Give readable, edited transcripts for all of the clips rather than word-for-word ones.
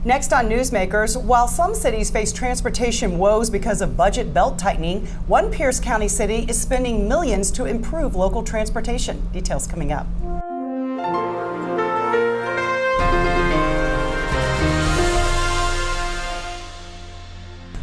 Next on Newsmakers, while some cities face transportation woes because of budget belt tightening, one Pierce County city is spending millions to improve local transportation. Details coming up.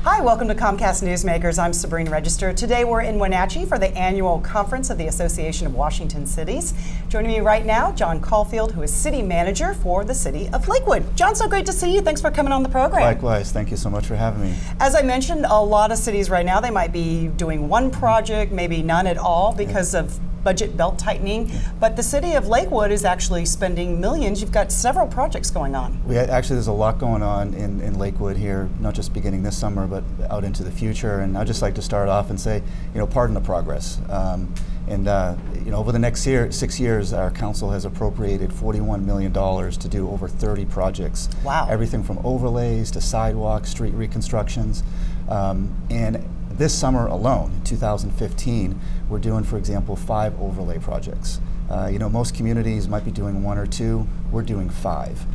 Hi, welcome to Comcast Newsmakers. I'm Sabrina Register. Today we're in Wenatchee for the annual conference of the Association of Washington Cities. Joining me right now, John Caulfield, who is city manager for the city of Lakewood. John, so great to see you. Thanks for coming on the program. Likewise. Thank you so much for having me. As I mentioned, a lot of cities right now, they might be doing one project, maybe none at all because of budget belt tightening, but the city of Lakewood is actually spending millions. You've got several projects going on. Actually, there's a lot going on in Lakewood here, not just beginning this summer, but out into the future. And I'd just like to start off and say, pardon the progress. Over the next 6 years, our council has appropriated $41 million to do over 30 projects. Wow. Everything from overlays to sidewalks, street reconstructions. And this summer alone, in 2015, we're doing, for example, 5 overlay projects. Most communities might be doing 1 or 2. We're doing 5.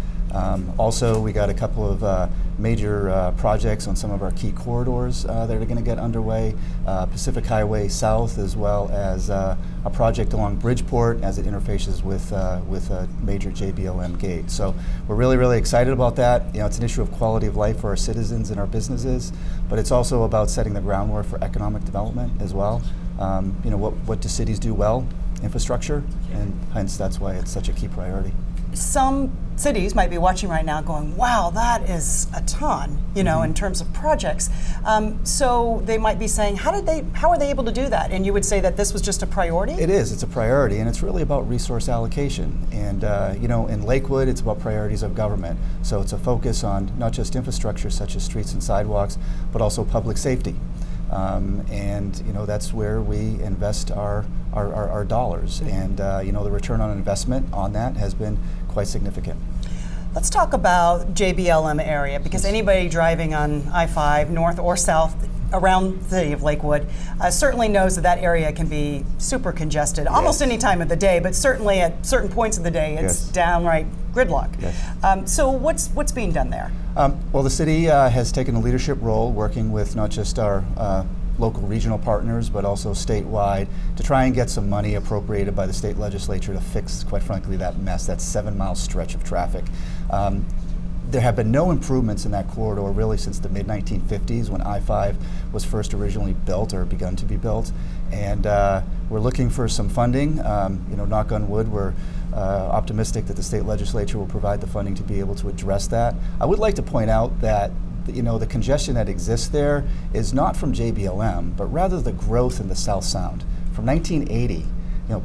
Also, we got a couple of major projects on some of our key corridors that are going to get underway. Pacific Highway South, as well as a project along Bridgeport as it interfaces with a major JBLM gate. So we're really, really excited about that. It's an issue of quality of life for our citizens and our businesses, but it's also about setting the groundwork for economic development as well. What do cities do well? Infrastructure, and hence that's why it's such a key priority. Some cities might be watching right now going, wow, that is a ton, in terms of projects. So they might be saying, how are they able to do that? And you would say that this was just a priority? It is, it's a priority, and it's really about resource allocation. And in Lakewood, it's about priorities of government. So it's a focus on not just infrastructure such as streets and sidewalks, but also public safety. That's where we invest our dollars. And the return on investment on that has been quite significant. Let's talk about JBLM area, because anybody driving on I-5 north or south around the city of Lakewood certainly knows that area can be super congested almost any time of the day, but certainly at certain points of the day it's downright gridlock. Yes. So what's being done there? Well, the city has taken a leadership role working with not just our local regional partners, but also statewide, to try and get some money appropriated by the state legislature to fix, quite frankly, that mess, that 7-mile stretch of traffic. There have been no improvements in that corridor really since the mid-1950s when I-5 was first originally built or begun to be built. And we're looking for some funding. Knock on wood, we're optimistic that the state legislature will provide the funding to be able to address that. I would like to point out that the congestion that exists there is not from JBLM, but rather the growth in the South Sound. From 1980,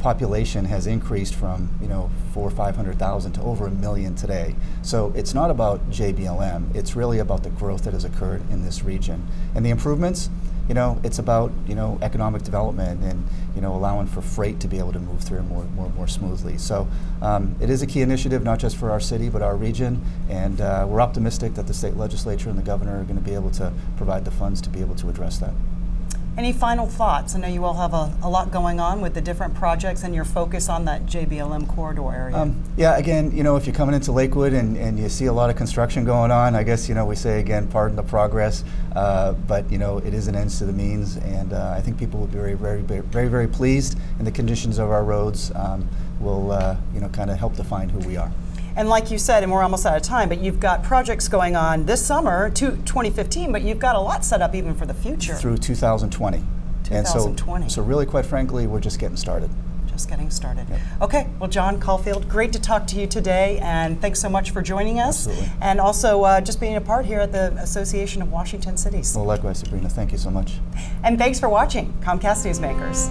population has increased from 400,000 or 500,000 to over 1 million today. So it's not about JBLM, it's really about the growth that has occurred in this region. And the improvements, it's about economic development and allowing for freight to be able to move through more smoothly. So it is a key initiative, not just for our city but our region, and we're optimistic that the state legislature and the governor are going to be able to provide the funds to be able to address that. Any final thoughts? I know you all have a lot going on with the different projects and your focus on that JBLM corridor area. Again, if you're coming into Lakewood and you see a lot of construction going on, I guess, we say again, pardon the progress, but, it is an ends to the means, and I think people will be very, very, very, very pleased, and the conditions of our roads will, kind of help define who we are. And like you said, and we're almost out of time, but you've got projects going on this summer to 2015, but you've got a lot set up even for the future. Through 2020. 2020. And so really, quite frankly, we're just getting started. Just getting started. Yep. Okay, well, John Caulfield, great to talk to you today, and thanks so much for joining us. Absolutely. And also just being a part here at the Association of Washington Cities. Well, likewise, Sabrina, thank you so much. And thanks for watching Comcast Newsmakers.